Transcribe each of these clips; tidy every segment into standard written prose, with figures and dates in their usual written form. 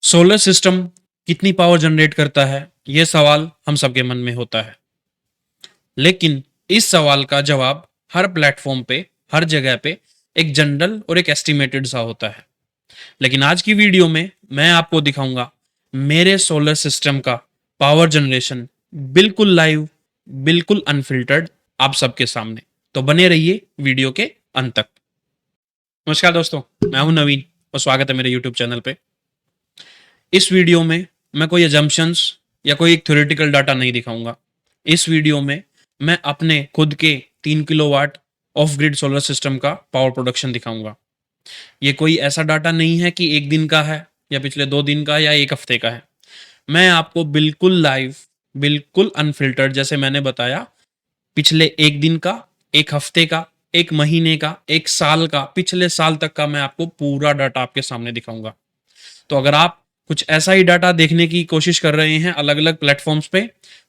Solar system कितनी power generate करता है? ये सवाल हम सबके मन में होता है। लेकिन इस सवाल का जवाब हर प्लेटफॉर्म पे, हर जगह पे एक जनरल और एक एस्टिमेटेड सा होता है। लेकिन आज की वीडियो में मैं आपको दिखाऊंगा मेरे सोलर सिस्टम का पावर जनरेशन बिल्कुल लाइव, बिल्कुल अनफिल्टर्ड आप सबके सामने। तो बने रहिए वीडियो के अंत तक। नमस्कार दोस्तों, मैं हूं नवीन और स्वागत है मेरे यूट्यूब चैनल पे। इस वीडियो में मैं कोई अजम्पशंस या कोई एक थ्योरेटिकल डाटा नहीं दिखाऊंगा। इस वीडियो में मैं अपने खुद के 3 kilowatt of grid solar system का पावर प्रोडक्शन दिखाऊंगा। ये कोई ऐसा डाटा नहीं है कि एक दिन का है या पिछले 2 दिन का या एक हफ्ते का है। मैं आपको बिल्कुल लाइव, बिल्कुल अनफिल्टर्ड, जैसे मैंने बताया, पिछले एक दिन का, एक हफ्ते का, एक महीने का, एक साल का, पिछले साल तक का मैं आपको पूरा डाटा आपके सामने दिखाऊंगा। तो अगर आप कुछ ऐसा ही डाटा देखने की कोशिश कर रहे हैं अलग अलग प्लेटफॉर्म्स पे,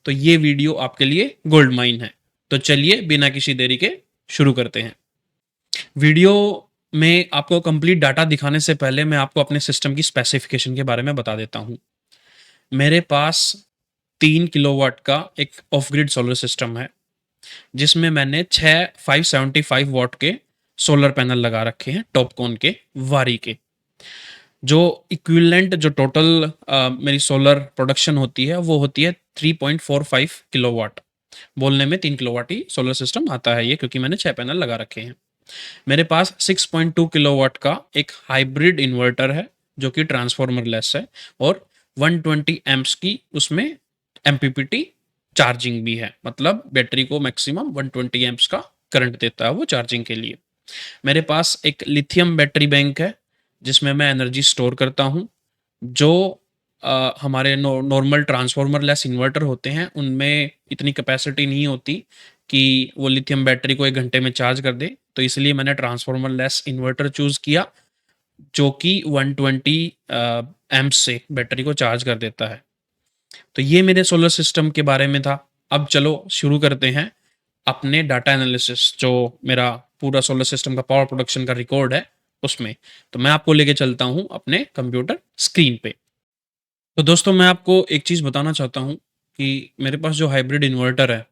तो ये वीडियो आपके लिए गोल्ड माइन है। तो चलिए बिना किसी देरी के शुरू करते हैं। वीडियो में आपको कंप्लीट डाटा दिखाने से पहले मैं आपको अपने सिस्टम की स्पेसिफिकेशन के बारे में बता देता हूँ। मेरे पास 3 किलोवाट का एक ऑफ ग्रिड सोलर सिस्टम है, जिसमें मैंने 575 वॉट के सोलर पैनल लगा रखे हैं, टॉपकॉन के, वारी के। जो इक्विवेलेंट, जो टोटल मेरी सोलर प्रोडक्शन होती है, वो होती है 3.45 किलोवाट। बोलने में 3 किलोवाट ही सोलर सिस्टम आता है ये, क्योंकि मैंने 6 पैनल लगा रखे हैं। मेरे पास 6.2 किलोवाट का एक हाइब्रिड इन्वर्टर है, जो कि ट्रांसफॉर्मर लेस है, और 120 एम्प्स की उसमें एमपीपीटी चार्जिंग भी है। मतलब बैटरी को मैक्सिमम 120 एम्प्स का करंट देता है वो चार्जिंग के लिए। मेरे पास एक लिथियम बैटरी बैंक है, जिसमें मैं एनर्जी स्टोर करता हूँ। जो हमारे नॉर्मल ट्रांसफॉर्मर लेस इन्वर्टर होते हैं, उनमें इतनी कैपेसिटी नहीं होती कि वो लिथियम बैटरी को 1 घंटे में चार्ज कर दे। तो इसलिए मैंने ट्रांसफॉर्मर लेस इन्वर्टर चूज़ किया, जो कि 120 एम्प्स से बैटरी को चार्ज कर देता है। तो ये मेरे सोलर सिस्टम के बारे में था। अब चलो शुरू करते हैं अपने डाटा एनालिसिस, जो मेरा पूरा सोलर सिस्टम का पावर प्रोडक्शन का रिकॉर्ड है उसमें। तो मैं आपको लेके चलता हूँ अपने कंप्यूटर स्क्रीन पे। तो दोस्तों, मैं आपको एक चीज़ बताना चाहता हूँ कि मेरे पास जो हाइब्रिड इन्वर्टर है,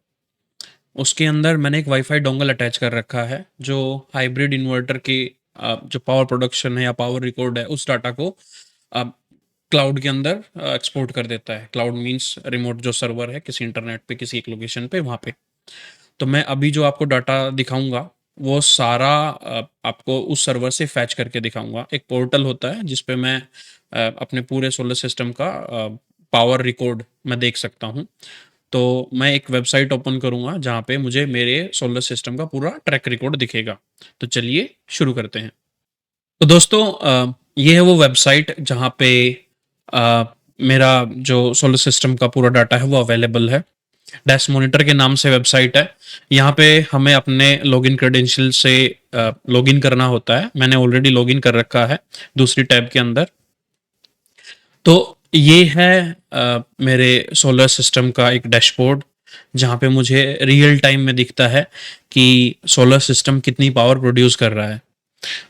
उसके अंदर मैंने एक वाईफाई डोंगल अटैच कर रखा है, जो हाइब्रिड इन्वर्टर के जो पावर प्रोडक्शन है या पावर रिकॉर्ड है, उस डाटा को क्लाउड के अंदर एक्सपोर्ट कर देता है। क्लाउड मीन्स रिमोट जो सर्वर है किसी इंटरनेट पे, किसी एक लोकेशन पे, वहाँ पे। तो मैं अभी जो आपको डाटा दिखाऊंगा, वो सारा आपको उस सर्वर से फैच करके दिखाऊंगा। एक पोर्टल होता है जिस पे मैं अपने पूरे सोलर सिस्टम का पावर रिकॉर्ड मैं देख सकता हूँ। तो मैं एक वेबसाइट ओपन करूँगा जहाँ पे मुझे मेरे सोलर सिस्टम का पूरा ट्रैक रिकॉर्ड दिखेगा। तो चलिए शुरू करते हैं। तो दोस्तों, ये है वो वेबसाइट जहाँ पे अ, मेरा जो सोलर सिस्टम का पूरा डाटा है वो अवेलेबल है। डैश मॉनिटर के नाम से वेबसाइट है। यहाँ पे हमें अपने लॉगिन क्रेडेंशियल से लॉगिन करना होता है। मैंने ऑलरेडी लॉगिन कर रखा है दूसरी टैब के अंदर। तो ये है मेरे सोलर सिस्टम का एक डैशबोर्ड, जहाँ पे मुझे रियल टाइम में दिखता है कि सोलर सिस्टम कितनी पावर प्रोड्यूस कर रहा है।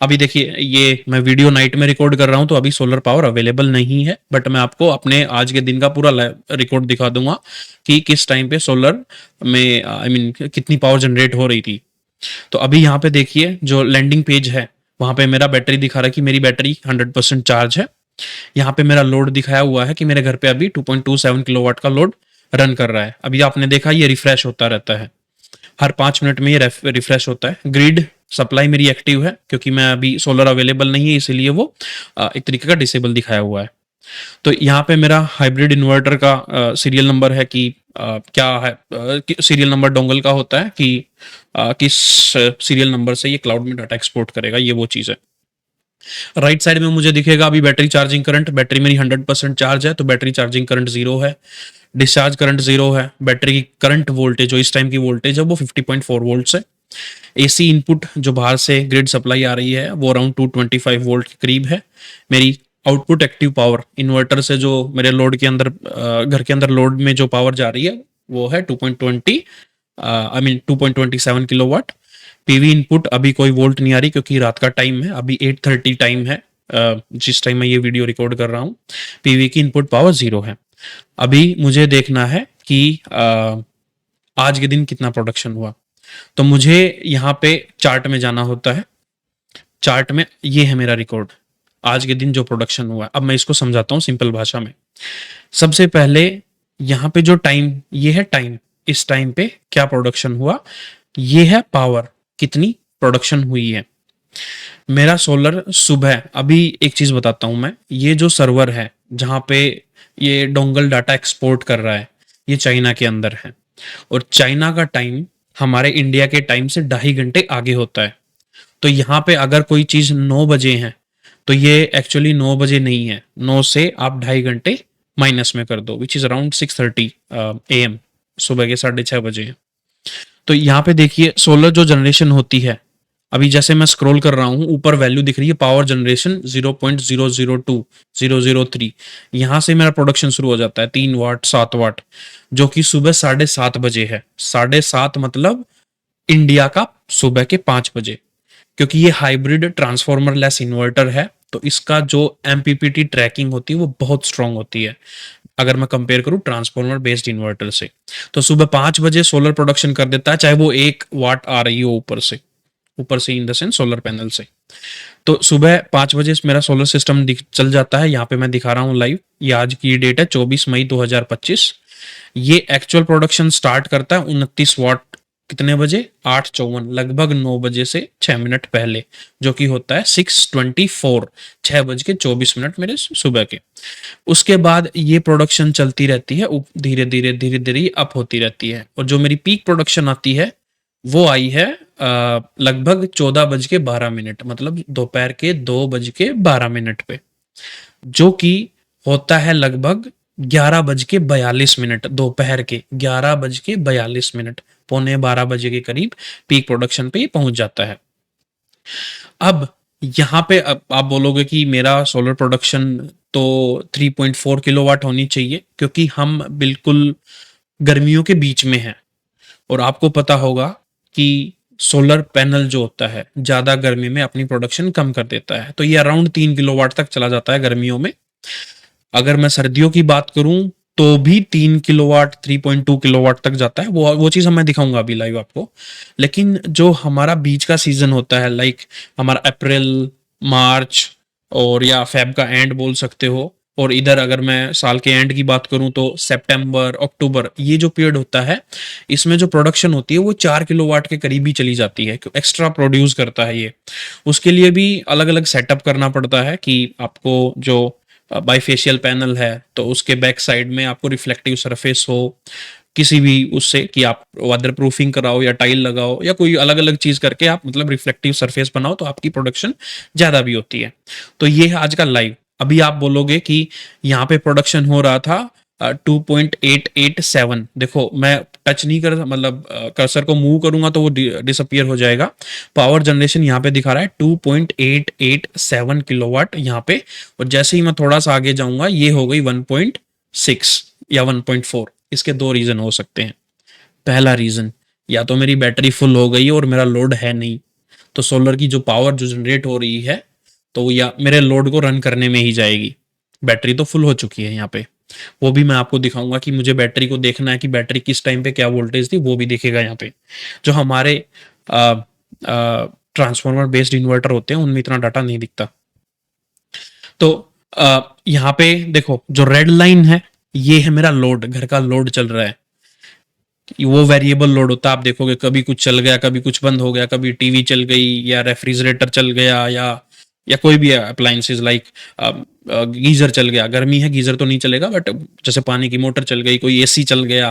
अभी देखिए, ये मैं वीडियो नाइट में रिकॉर्ड कर रहा हूँ, तो अभी सोलर पावर अवेलेबल नहीं है, बट मैं आपको अपने आज के दिन का पूरा रिकॉर्ड दिखा दूंगा कि किस टाइम पे सोलर में कितनी पावर जनरेट हो रही थी। तो अभी यहाँ पे देखिए, जो लैंडिंग पेज है, वहाँ पे मेरा बैटरी दिखा रहा है कि मेरी बैटरी 100% चार्ज है। यहाँ पे मेरा लोड दिखाया हुआ है कि मेरे घर पे अभी 2.27 किलोवाट का लोड रन कर रहा है। अभी आपने देखा ये रिफ्रेश होता रहता है, हर 5 मिनट में ये रिफ्रेश होता है। ग्रिड सप्लाई मेरी एक्टिव है, क्योंकि मैं अभी सोलर अवेलेबल नहीं है, इसीलिए वो एक तरीके का डिसेबल दिखाया हुआ है। तो यहाँ पे मेरा हाइब्रिड इन्वर्टर का सीरियल नंबर है कि क्या है, सीरियल नंबर डोंगल का होता है कि किस सीरियल नंबर से ये क्लाउड में डाटा एक्सपोर्ट करेगा, ये वो चीज़ है। राइट साइड में मुझे दिखेगा अभी बैटरी चार्जिंग करंट। बैटरी मेरी 100% चार्ज है, तो बैटरी चार्जिंग करंट 0 है। डिस्चार्ज करंट 0 है। बैटरी की करंट वोल्टेज, जो इस टाइम की वोल्टेज है, वो 50.4 वोल्ट्स है। एसी इनपुट जो बाहर से ग्रिड सप्लाई आ रही है, वो अराउंड 225 वोल्ट के करीब है। मेरी आउटपुट एक्टिव पावर इन्वर्टर से जो मेरे लोड के अंदर, घर के अंदर लोड में जो पावर जा रही है, वो है 2.27 किलोवाट। पीवी इनपुट अभी कोई वोल्ट नहीं आ रही, क्योंकि रात का टाइम है, अभी 8:30 टाइम है। जिस टाइम मैं ये वीडियो रिकॉर्ड कर रहा हूँ पीवी की इनपुट पावर 0 है। अभी मुझे देखना है कि आज के दिन कितना प्रोडक्शन हुआ, तो मुझे यहाँ पे चार्ट में जाना होता है। चार्ट में ये है मेरा रिकॉर्ड, आज के दिन जो प्रोडक्शन हुआ। अब मैं इसको समझाता हूँ सिंपल भाषा में। सबसे पहले यहाँ पे जो टाइम, ये है टाइम, इस टाइम पे क्या प्रोडक्शन हुआ, ये है पावर, कितनी प्रोडक्शन हुई है। मेरा सोलर सुबह, अभी एक चीज बताता हूं मैं, ये जो सर्वर है जहां पे ये डोंगल डाटा एक्सपोर्ट कर रहा है, ये चाइना के अंदर है, और चाइना का टाइम हमारे इंडिया के टाइम से 2.5 घंटे आगे होता है। तो यहाँ पे अगर कोई चीज 9 बजे है तो ये एक्चुअली 9 बजे नहीं है, 9 से आप 2.5 घंटे माइनस में कर दो, विच इज अराउंड 6:30 AM, सुबह के 6:30 बजे है। तो यहाँ पे देखिए सोलर जो जनरेशन होती है, अभी जैसे मैं स्क्रॉल कर रहा हूँ ऊपर वैल्यू दिख रही है पावर जनरेशन 0.002 003, यहाँ से मेरा प्रोडक्शन शुरू हो जाता है 3 वाट 7 वाट, जो कि सुबह 7:30 बजे है। 7:30 मतलब इंडिया का सुबह के 5 बजे, क्योंकि ये हाइब्रिड ट्रांसफॉर्मर लेस इन्वर्टर है, तो इसका जो एमपीपीटी ट्रैकिंग होती है वो बहुत स्ट्रांग होती है अगर मैं कंपेयर करूं ट्रांसफॉर्मर बेस्ड इन्वर्टर से। तो सुबह 5 बजे सोलर प्रोडक्शन कर देता है, चाहे वो 1 वाट आ रही हो ऊपर से in the sense solar panel से। तो सुबह 5 बजे मेरा सोलर सिस्टम चल जाता है। यहाँ पे मैं दिखा रहा हूँ लाइव, ये आज की डेट है 24 मई 2025। ये एक्चुअल प्रोडक्शन स्टार्ट करता है 29 वाट, कितने बजे, 8:54, लगभग 9 बजे से 6 मिनट पहले, जो कि होता है 6:24, 6:24 मेरे सुबह के। उसके बाद ये प्रोडक्शन चलती रहती है, धीरे धीरे धीरे धीरे अप होती रहती है, और जो मेरी पीक प्रोडक्शन आती है वो आई है लगभग 14:12, मतलब दोपहर के 2:12 पे, जो कि होता है लगभग 11:42, दोपहर के 11:42, 11:45 के करीब पीक प्रोडक्शन पे ये पहुंच जाता है। अब यहाँ पे अब आप बोलोगे कि मेरा सोलर प्रोडक्शन तो 3.4 किलोवाट होनी चाहिए, क्योंकि हम बिल्कुल गर्मियों के बीच में हैं, और आपको पता होगा कि सोलर पैनल जो होता है ज्यादा गर्मी में अपनी प्रोडक्शन कम कर देता है, तो ये अराउंड 3 किलोवाट तक चला जाता है गर्मियों में। अगर मैं सर्दियों की बात करूं तो भी 3 किलोवाट, 3.2 किलोवाट तक जाता है। वो चीज मैं दिखाऊंगा अभी लाइव आपको। लेकिन जो हमारा बीच का सीजन होता है, लाइक हमारा अप्रैल, मार्च और या फेब का एंड बोल सकते हो, और इधर अगर मैं साल के एंड की बात करूं तो सितंबर, अक्टूबर, ये जो पीरियड होता है इसमें जो प्रोडक्शन होती है वो 4 किलोवाट के करीब ही चली जाती है, एक्स्ट्रा प्रोड्यूस करता है ये। उसके लिए भी अलग अलग सेटअप करना पड़ता है कि आपको जो बाईफेशियल पैनल है तो उसके बैक साइड में आपको रिफ्लेक्टिव सरफेस हो किसी भी उससे, कि आप वाटर प्रूफिंग कराओ या टाइल लगाओ या कोई अलग अलग चीज करके आप मतलब रिफ्लेक्टिव सरफेस बनाओ, तो आपकी प्रोडक्शन ज्यादा भी होती है। तो ये है आज का लाइव। अभी आप बोलोगे कि यहाँ पे प्रोडक्शन हो रहा था 2.887, देखो मैं टच नहीं कर, मतलब कर्सर को मूव करूंगा तो वो डिसअपियर हो जाएगा। पावर जनरेशन यहाँ पे दिखा रहा है 2.887 किलोवाट यहाँ पे, और जैसे ही मैं थोड़ा सा आगे जाऊंगा ये हो गई 1.6 या 1.4। इसके दो रीजन हो सकते हैं। पहला रीजन, या तो मेरी बैटरी फुल हो गई और मेरा लोड है नहीं, तो सोलर की जो पावर जो जनरेट हो रही है तो या मेरे लोड को रन करने में ही जाएगी। बैटरी तो फुल हो चुकी है यहाँ पे, वो भी मैं आपको दिखाऊंगा कि मुझे बैटरी को देखना है कि बैटरी किस टाइम पे क्या वोल्टेज थी, वो भी दिखेगा यहाँ पे। जो हमारे ट्रांसफॉर्मर बेस्ड इन्वर्टर होते हैं उनमें इतना डाटा नहीं दिखता। तो यहाँ पे देखो जो रेड लाइन है ये है मेरा लोड, घर का लोड चल रहा है। वो वेरिएबल लोड होता है, आप देखोगे कभी कुछ चल गया, कभी कुछ बंद हो गया, कभी टीवी चल गई या रेफ्रिजरेटर चल गया या कोई भी अप्लायंसेज लाइक गीजर चल गया। गर्मी है गीजर तो नहीं चलेगा, बट जैसे पानी की मोटर चल गई, कोई एसी चल गया,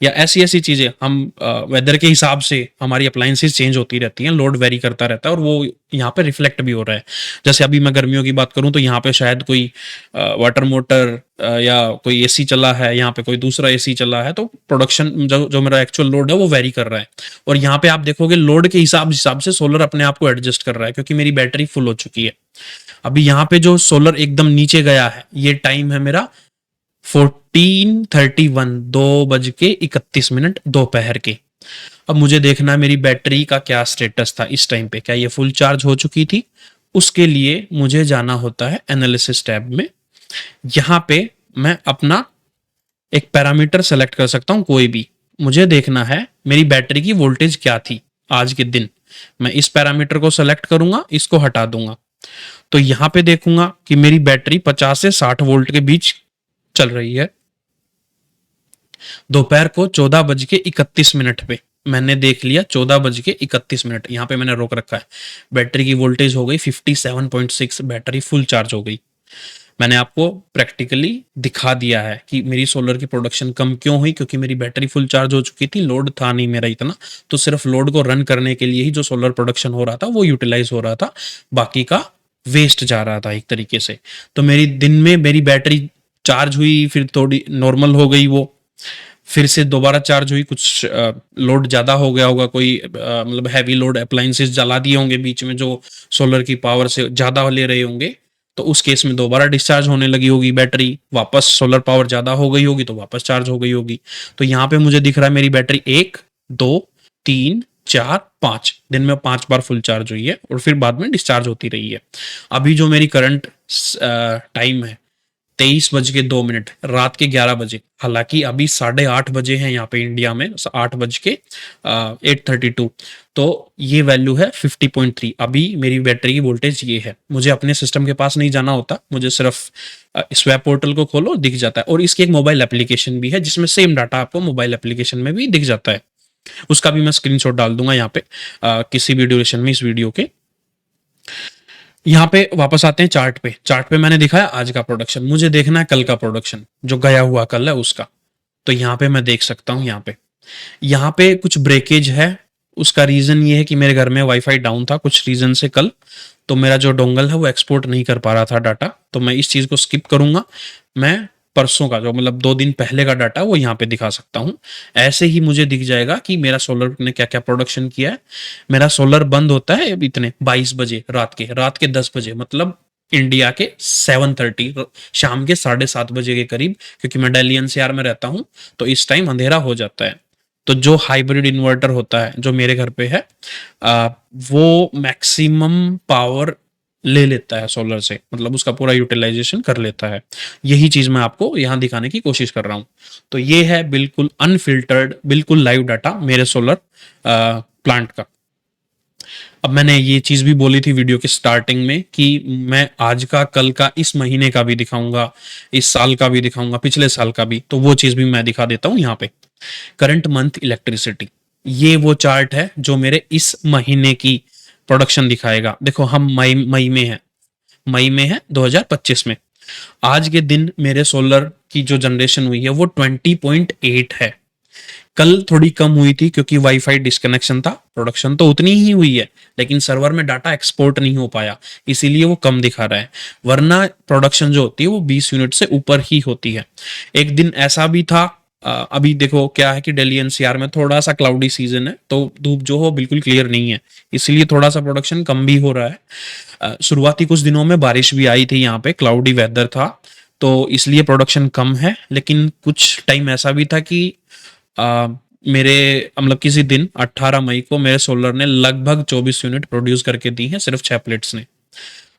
या ऐसी ऐसी चीजें, हम वेदर के हिसाब से हमारी अप्लायंसेज चेंज होती रहती हैं, लोड वेरी करता रहता है, और वो यहाँ पे रिफ्लेक्ट भी हो रहा है। जैसे अभी मैं गर्मियों की बात करूं तो यहाँ पे शायद कोई वाटर मोटर या कोई एसी चला है, यहाँ पे कोई दूसरा एसी चला है, तो प्रोडक्शन जो मेरा एक्चुअल लोड है वो वेरी कर रहा है। और यहाँ पे आप देखोगे लोड के हिसाब से सोलर अपने आप को एडजस्ट कर रहा है, क्योंकि मेरी बैटरी फुल हो चुकी है। अभी यहाँ पे जो सोलर एकदम नीचे गया है, ये टाइम है मेरा 14:31, 2:31 दोपहर के। अब मुझे देखना है मेरी बैटरी का क्या स्टेटस था इस टाइम पे, क्या ये फुल चार्ज हो चुकी थी, उसके लिए मुझे जाना होता है एनालिसिस टैब में। यहाँ पे मैं अपना एक पैरामीटर सेलेक्ट कर सकता हूँ कोई भी। मुझे देखना है मेरी बैटरी की वोल्टेज क्या थी आज के दिन। मैं इस पैरामीटर को सेलेक्ट करूंगा, इसको हटा दूंगा, तो यहाँ पे देखूंगा कि मेरी बैटरी 50 से 60 वोल्ट के बीच चल रही है। दोपहर को 14:31 पे मैंने देख लिया, 14:31, यहाँ पे मैंने रोक रखा है। बैटरी की वोल्टेज हो गई 57.6, बैटरी फुल चार्ज हो गई। मैंने आपको प्रैक्टिकली दिखा दिया है कि मेरी सोलर की प्रोडक्शन कम क्यों हुई, क्योंकि मेरी बैटरी फुल चार्ज हो चुकी थी, लोड था नहीं मेरा इतना, तो सिर्फ लोड को रन करने के लिए ही जो सोलर प्रोडक्शन हो रहा था वो यूटिलाइज हो रहा था, बाकी का वेस्ट जा रहा था एक तरीके से। तो मेरी दिन में मेरी बैटरी चार्ज हुई, फिर थोड़ी नॉर्मल हो गई, वो फिर से दोबारा चार्ज हुई, कुछ लोड ज़्यादा हो गया होगा, कोई मतलब हैवी लोड अप्लायंसेस जला दिए होंगे बीच में जो सोलर की पावर से ज़्यादा ले रहे होंगे, तो उस केस में दोबारा डिस्चार्ज होने लगी होगी बैटरी, वापस सोलर पावर ज़्यादा हो गई होगी तो वापस चार्ज हो गई होगी। तो यहाँ पे मुझे दिख रहा है मेरी बैटरी 1, 2, 3, 4, 5 दिन में 5 बार फुल चार्ज हुई है और फिर बाद में डिस्चार्ज होती रही है। अभी जो मेरी करंट टाइम है 23:02, रात के 11 बजे, हालांकि अभी 8:30 बजे हैं यहाँ पे इंडिया में, 8:32, तो ये वैल्यू है 50.3। अभी मेरी बैटरी की वोल्टेज ये है। मुझे अपने सिस्टम के पास नहीं जाना होता, मुझे सिर्फ स्वैप पोर्टल को खोलो दिख जाता है, और इसकी एक मोबाइल एप्लीकेशन भी है जिसमें सेम डाटा आपको मोबाइल एप्लीकेशन में भी दिख जाता है। उसका भी मैं स्क्रीनशॉट डाल दूंगा यहाँ पे किसी भी ड्यूरेशन में इस वीडियो के। यहाँ पे वापस आते हैं चार्ट पे। चार्ट पे मैंने दिखाया आज का प्रोडक्शन, मुझे देखना है कल का प्रोडक्शन जो गया हुआ कल है उसका। तो यहाँ पे मैं देख सकता हूँ, यहाँ पे कुछ ब्रेकेज है। उसका रीजन ये है कि मेरे घर में वाईफाई डाउन था कुछ रीजन से कल, तो मेरा जो डोंगल है वो एक्सपोर्ट नहीं कर पा रहा था डाटा, तो मैं इस चीज को स्किप करूंगा। मैं परसों का जो मतलब 2 दिन पहले का डाटा वो यहाँ पे दिखा सकता हूँ। ऐसे ही मुझे दिख जाएगा कि मेरा सोलर ने क्या क्या प्रोडक्शन किया है। मेरा सोलर बंद होता है इतने 22 बजे रात के 10 बजे, मतलब इंडिया के 7:30, शाम के 7:30 बजे के करीब, क्योंकि मैं दिल्ली एनसीआर में रहता हूँ तो इस टाइम अंधेरा हो जाता है। तो जो हाइब्रिड इन्वर्टर होता है जो मेरे घर पे है, वो मैक्सिमम पावर ले लेता है सोलर से, मतलब उसका पूरा यूटिलाइजेशन कर लेता है। यही चीज मैं आपको यहाँ दिखाने की कोशिश कर रहा हूँ। तो ये है बिल्कुल अनफिल्टर्ड, बिल्कुल लाइव डाटा मेरे सोलर प्लांट का। अब मैंने ये चीज भी बोली थी वीडियो के स्टार्टिंग में कि मैं आज का, कल का, इस महीने का भी दिखाऊंगा, इस साल का भी दिखाऊंगा, पिछले साल का भी, तो वो चीज भी मैं दिखा देता हूँ यहाँ पे। करंट मंथ इलेक्ट्रिसिटी, ये वो चार्ट है जो मेरे इस महीने की प्रोडक्शन दिखाएगा। देखो हम मई में है 2025 में। आज के दिन मेरे सोलर की जो जनरेशन हुई है वो 20.8 है। कल थोड़ी कम हुई थी क्योंकि वाईफाई डिस्कनेक्शन था, प्रोडक्शन तो उतनी ही हुई है लेकिन सर्वर में डाटा एक्सपोर्ट नहीं हो पाया, इसीलिए वो कम दिखा रहा है। वरना प्रोडक्शन जो होती है वो 20 यूनिट से ऊपर ही होती है। एक दिन ऐसा भी था, अभी देखो क्या है कि दिल्ली एनसीआर में थोड़ा सा क्लाउडी सीजन है, तो धूप जो हो बिल्कुल क्लियर नहीं है, इसलिए थोड़ा सा प्रोडक्शन कम भी हो रहा है। शुरुआती कुछ दिनों में बारिश भी आई थी, यहाँ पे क्लाउडी वेदर था, तो इसलिए प्रोडक्शन कम है। लेकिन कुछ टाइम ऐसा भी था कि मेरे मतलब किसी दिन 18 मई को मेरे सोलर ने लगभग 24 यूनिट प्रोड्यूस करके दी है, सिर्फ 6 प्लेट्स ने।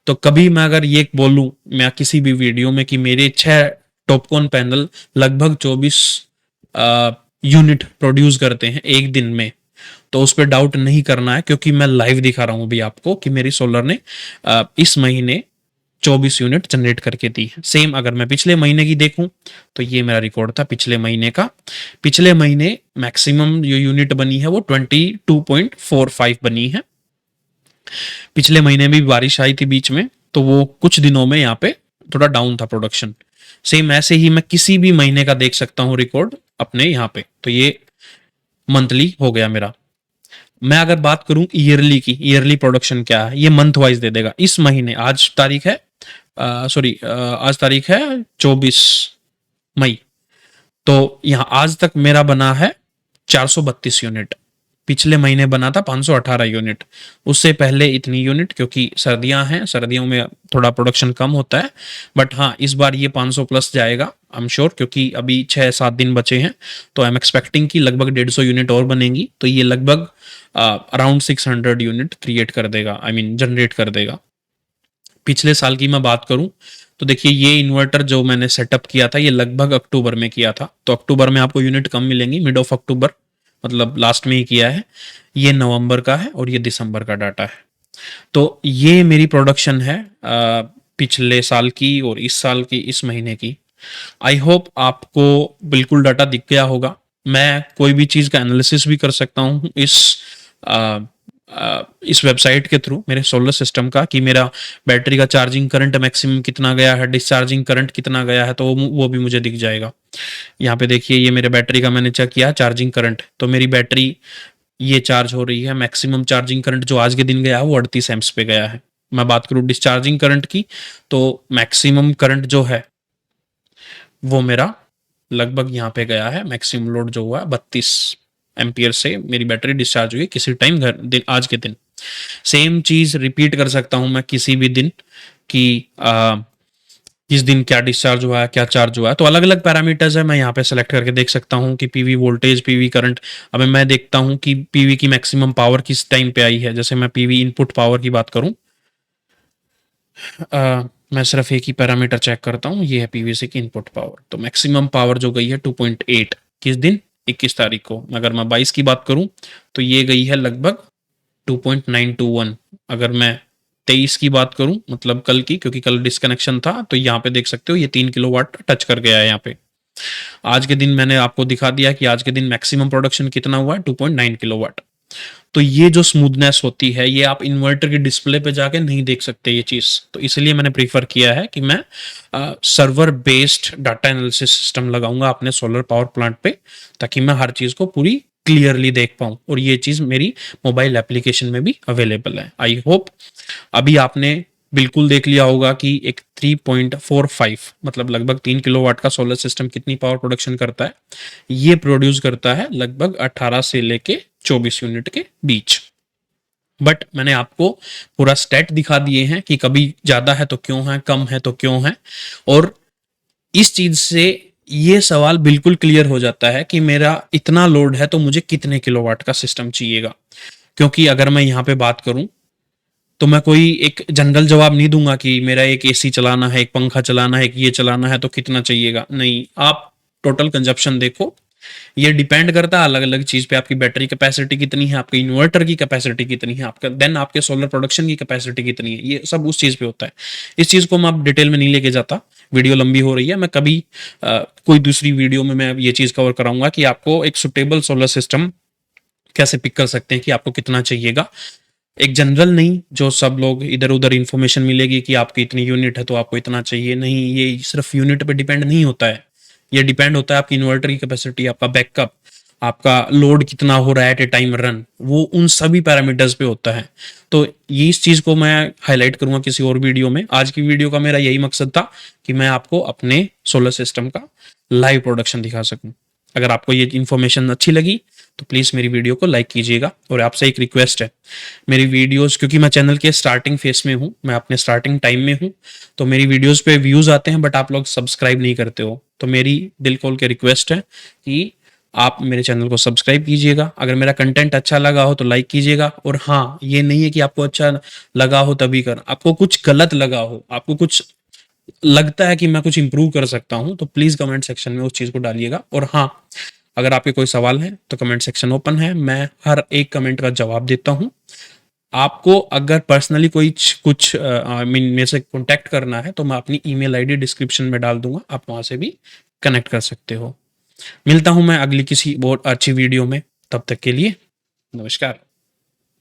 तो कभी मैं अगर ये बोलूं मैं किसी भी वीडियो में कि मेरे 6 टॉपकॉन पैनल लगभग 24 यूनिट प्रोड्यूस करते हैं एक दिन में, तो उस पर डाउट नहीं करना है, क्योंकि मैं लाइव दिखा रहा हूं अभी आपको कि मेरी सोलर ने इस महीने 24 यूनिट जनरेट करके दी है। सेम अगर मैं पिछले महीने की देखूं तो ये मेरा रिकॉर्ड था पिछले महीने का। पिछले महीने मैक्सिमम जो यूनिट बनी है वो 22.45 बनी है। पिछले महीने भी बारिश आई थी बीच में, तो वो कुछ दिनों में यहाँ पे थोड़ा डाउन था प्रोडक्शन। सेम ऐसे ही मैं किसी भी महीने का देख सकता हूँ रिकॉर्ड अपने यहाँ पे। तो ये मंथली हो गया मेरा। मैं अगर बात करूं ईयरली की, ईयरली प्रोडक्शन क्या है, ये मंथ वाइज दे देगा। इस महीने आज तारीख है आज तारीख है 24 मई, तो यहाँ आज तक मेरा बना है 432 यूनिट। पिछले महीने बना था 518 यूनिट। उससे पहले इतनी यूनिट, क्योंकि सर्दियां हैं, सर्दियों में थोड़ा प्रोडक्शन कम होता है। बट हाँ, इस बार ये 500 प्लस जाएगा आई एम श्योर, क्योंकि अभी 6-7 दिन बचे हैं, तो आई एम एक्सपेक्टिंग कि लगभग 150 यूनिट और बनेंगी, तो ये लगभग अराउंड 600 यूनिट क्रिएट कर देगा, आई मीन जनरेट कर देगा। पिछले साल की मैं बात करूं तो देखिए ये इन्वर्टर जो मैंने सेटअप किया था ये लगभग अक्टूबर में किया था, तो अक्टूबर में आपको यूनिट कम मिलेंगी, मिड ऑफ अक्टूबर मतलब लास्ट में ही किया है। ये नवंबर का है और ये दिसंबर का डाटा है। तो ये मेरी प्रोडक्शन है पिछले साल की और इस साल की, इस महीने की। आई होप आपको बिल्कुल डाटा दिख गया होगा। मैं कोई भी चीज़ का एनालिसिस भी कर सकता हूँ इस वेबसाइट के थ्रू मेरे सोलर सिस्टम का, कि मेरा बैटरी का चार्जिंग करंट मैक्सिमम कितना गया है, डिस्चार्जिंग करंट कितना गया है, तो वो भी मुझे दिख जाएगा। यहाँ पे देखिए ये मेरे बैटरी का मैंने चेक किया चार्जिंग करंट, तो मेरी बैटरी ये चार्ज हो रही है। मैक्सिमम चार्जिंग करंट जो आज के दिन गया है वो 38 एम्प्स पे गया है। मैं बात करूँ डिस्चार्जिंग करंट की तो मैक्सिमम करंट जो है वो मेरा लगभग यहाँ पे गया है, मैक्सिमम लोड जो हुआ 32 एम्पियर से मेरी बैटरी डिस्चार्ज हुई किसी टाइम दिन आज के दिन। सेम चीज रिपीट कर सकता हूं मैं किसी भी दिन कि किस दिन क्या डिस्चार्ज हुआ है, क्या चार्ज हुआ है। तो अलग अलग पैरामीटर्स है, मैं यहाँ पे सेलेक्ट करके देख सकता हूँ कि पीवी वोल्टेज, पीवी करंट। अब मैं देखता हूँ कि पीवी की मैक्सिमम पावर किस टाइम पे आई है। जैसे मैं पीवी इनपुट पावर की बात करूँ, मैं सिर्फ एक ही पैरामीटर चेक करता हूँ, ये है पीवीसी की इनपुट पावर। तो मैक्सिमम पावर जो गई है 2.8 किस दिन, 21 तारीख को। अगर मैं 22 की बात करूँ तो ये गई है लगभग 2.921। अगर मैं 23 की बात करूं मतलब कल की, क्योंकि कल डिस्कनेक्शन था, तो यहाँ पे देख सकते हो ये 3 किलोवाट टच कर गया है यहाँ पे। आज के दिन मैंने आपको दिखा दिया कि आज के दिन मैक्सिमम प्रोडक्शन कितना हुआ है, 2.9 किलोवाट। तो ये जो स्मूथनेस होती है ये आप इन्वर्टर की डिस्प्ले पे जाके नहीं देख सकते ये चीज। तो इसलिए मैंने प्रीफर किया है कि मैं server based data analysis system लगाऊंगा अपने सोलर पावर प्लांट पे, ताकि मैं हर चीज को पूरी क्लियरली देख पाऊं। और ये चीज मेरी मोबाइल एप्लीकेशन में भी अवेलेबल है। आई होप अभी आपने बिल्कुल देख लिया होगा कि एक 3.45 मतलब लगभग 3 किलोवाट का सोलर सिस्टम कितनी पावर प्रोडक्शन करता है। ये प्रोड्यूस करता है लगभग 18 से लेके 24 यूनिट के बीच। बट मैंने आपको पूरा स्टेट दिखा दिए हैं कि कभी ज्यादा है तो क्यों है, कम है तो क्यों है। और इस चीज से ये सवाल बिल्कुल क्लियर हो जाता है कि मेरा इतना लोड है तो मुझे कितने किलोवाट का सिस्टम चाहिएगा। क्योंकि अगर मैं यहाँ पे बात करूं तो मैं कोई एक जनरल जवाब नहीं दूंगा कि मेरा एक एसी चलाना है, एक पंखा चलाना है, एक ये चलाना है तो कितना चाहिएगा। नहीं, आप टोटल कंजप्शन देखो। ये डिपेंड करता है अलग अलग चीज पे, आपकी बैटरी कैपेसिटी कितनी है, आपके इन्वर्टर की कैपेसिटी कितनी है, आपका देन आपके सोलर प्रोडक्शन की कैपेसिटी कितनी है। ये सब उस चीज पे होता है। इस चीज को मैं अब डिटेल में नहीं लेके जाता, वीडियो लंबी हो रही है। मैं कभी कोई दूसरी वीडियो में मैं ये चीज कवर कराऊंगा कि आपको एक सुटेबल सोलर सिस्टम कैसे पिक कर सकते हैं कि आपको कितना चाहिएगा। एक जनरल नहीं जो सब लोग इधर उधर इंफॉर्मेशन मिलेगी कि आपकी इतनी यूनिट है तो आपको इतना चाहिए। नहीं, ये सिर्फ यूनिट पे डिपेंड नहीं होता है। ये डिपेंड होता है आपकी इन्वर्टर की कैपेसिटी, आपका बैकअप, आपका लोड कितना हो रहा है एट ए टाइम रन, वो उन सभी पैरामीटर्स पे होता है। तो ये इस चीज को मैं हाईलाइट करूंगा किसी और वीडियो में। आज की वीडियो का मेरा यही मकसद था कि मैं आपको अपने सोलर सिस्टम का लाइव प्रोडक्शन दिखा सकूं। अगर आपको ये इन्फॉर्मेशन अच्छी लगी तो प्लीज मेरी वीडियो को लाइक कीजिएगा। और आपसे एक रिक्वेस्ट है, मेरी वीडियोस, क्योंकि मैं चैनल के स्टार्टिंग फेस में हूँ, मैं अपने स्टार्टिंग टाइम में हूँ, तो मेरी वीडियोस पे व्यूज आते हैं बट आप लोग सब्सक्राइब नहीं करते हो। तो मेरी दिल खोल के रिक्वेस्ट है कि आप मेरे चैनल को सब्सक्राइब कीजिएगा। अगर मेरा कंटेंट अच्छा लगा हो तो लाइक कीजिएगा। और हाँ, ये नहीं है कि आपको अच्छा लगा हो तभी कर, आपको कुछ गलत लगा हो, आपको कुछ लगता है कि मैं कुछ इंप्रूव कर सकता हूं, तो प्लीज कमेंट सेक्शन में उस चीज को डालिएगा। और हाँ, अगर आपके कोई सवाल है तो कमेंट सेक्शन ओपन है, मैं हर एक कमेंट का जवाब देता हूं। आपको अगर पर्सनली कोई कुछ आई मीन मेरे से कांटेक्ट करना है तो मैं अपनी ईमेल आईडी डिस्क्रिप्शन में डाल दूंगा, आप वहां से भी कनेक्ट कर सकते हो। मिलता हूं मैं अगली किसी बहुत अच्छी वीडियो में, तब तक के लिए नमस्कार।